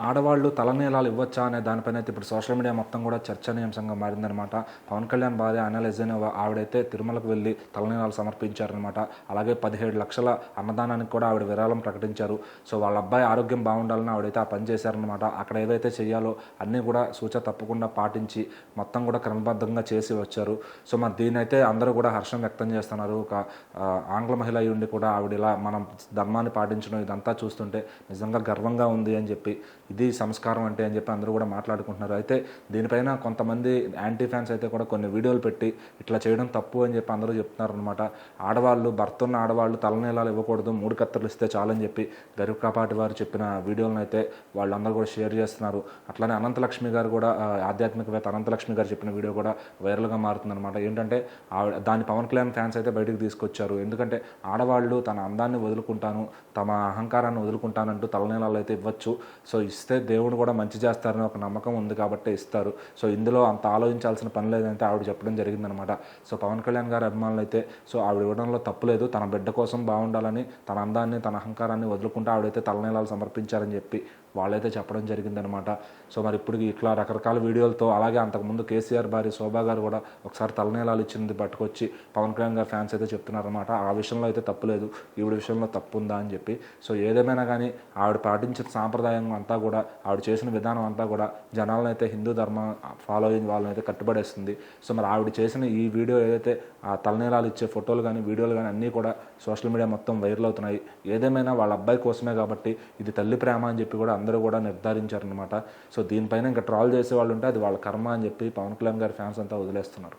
ఆడవాళ్ళు తలనీలాలు ఇవ్వచ్చా అనే దానిపైన అయితే ఇప్పుడు సోషల్ మీడియా మొత్తం కూడా చర్చనీయాంశంగా మారిందనమాట. పవన్ కళ్యాణ్ భార్య అనిల్ అనే ఆవిడైతే తిరుమలకు వెళ్ళి తలనీలాలు సమర్పించారనమాట. అలాగే 17 లక్షల అన్నదానానికి కూడా ఆవిడ విరాళం ప్రకటించారు. సో వాళ్ళ అబ్బాయి ఆరోగ్యం బాగుండాలని ఆవిడైతే ఆ పని చేశారనమాట. అక్కడ ఏదైతే చేయాలో అన్నీ కూడా తప్పకుండా పాటించి మొత్తం కూడా క్రమబద్ధంగా చేసి వచ్చారు. సో మరి దీనైతే అందరూ కూడా హర్షం వ్యక్తం చేస్తున్నారు. ఒక ఆంగ్ల మహిళ అయి ఉండి కూడా ఆవిడ ఇలా మనం ధర్మాన్ని పాటించడం ఇదంతా చూస్తుంటే నిజంగా గర్వంగా ఉంది అని చెప్పి, ఇది సంస్కారం అంటే అని చెప్పి అందరూ కూడా మాట్లాడుకుంటున్నారు. అయితే దీనిపైన కొంతమంది యాంటీ ఫ్యాన్స్ అయితే కూడా కొన్ని వీడియోలు పెట్టి ఇట్లా చేయడం తప్పు అని చెప్పి అందరూ చెప్తున్నారు అనమాట. భర్త ఉన్న ఆడవాళ్ళు తలనీలాలు ఇవ్వకూడదు, 3 కత్తెరలు ఇస్తే చాలని చెప్పి గరీబ్ కాపాటి వారు చెప్పిన వీడియోలను అయితే వాళ్ళందరూ కూడా షేర్ చేస్తున్నారు. అట్లానే అనంతలక్ష్మి గారు కూడా ఆధ్యాత్మికవేత్త అనంతలక్ష్మి గారు చెప్పిన వీడియో కూడా వైరల్గా మారుతుందన్నమాట. ఏంటంటే దాని పవన్ కళ్యాణ్ ఫ్యాన్స్ అయితే బయటకు తీసుకొచ్చారు. ఎందుకంటే ఆడవాళ్ళు తన అందాన్ని వదులుకుంటాను, తమ అహంకారాన్ని వదులుకుంటానంటూ తలనీలాలు అయితే ఇవ్వచ్చు. సో ఇస్తే దేవుడు కూడా మంచి చేస్తారని ఒక నమ్మకం ఉంది కాబట్టి ఇస్తారు. సో ఇందులో అంత ఆలోచించాల్సిన పని లేదంటే ఆవిడ చెప్పడం జరిగిందనమాట. సో పవన్ కళ్యాణ్ గారి అభిమానులు అయితే సో ఆవిడ ఇవ్వడంలో తప్పులేదు, తన బిడ్డ కోసం బాగుండాలని తన అందాన్ని తన అహంకారాన్ని వదులుకుంటూ ఆవిడైతే తలనీలాలు సమర్పించారని చెప్పి వాళ్ళైతే చెప్పడం జరిగిందనమాట. సో మరి ఇప్పుడు ఇట్లా రకరకాల వీడియోలతో, అలాగే అంతకుముందు కేసీఆర్ భార్య శోభా గారు కూడా ఒకసారి తలనీలాలు ఇచ్చింది పట్టుకొచ్చి పవన్ కళ్యాణ్ గారి ఫ్యాన్స్ అయితే చెప్తున్నారనమాట. ఆ విషయంలో అయితే తప్పులేదు, ఈవిడ విషయంలో తప్పు ఉందా అని చెప్పి. సో ఏదేమైనా కానీ ఆవిడ పాటించిన సాంప్రదాయం అంతా కూడా, ఆవిడ చేసిన విధానం అంతా కూడా జనాలను అయితే హిందూ ధర్మం ఫాలో అయిన వాళ్ళని అయితే కట్టుబడేస్తుంది. సో మరి ఆవిడ చేసిన ఈ వీడియో ఏదైతే ఆ తలనీలాలు ఇచ్చే ఫోటోలు కానీ వీడియోలు కానీ అన్నీ కూడా సోషల్ మీడియా మొత్తం వైరల్ అవుతున్నాయి. ఏదేమైనా వాళ్ళ అబ్బాయి కోసమే కాబట్టి ఇది తల్లి ప్రేమ అని చెప్పి కూడా అందరూ కూడా నిర్ధారించారనమాట. సో దీనిపైన ఇంకా ట్రాల్ చేసే వాళ్ళు ఉంటే అది వాళ్ళ కర్మ అని చెప్పి పవన్ కళ్యాణ్ గారి ఫ్యాన్స్ అంతా వదిలేస్తున్నారు.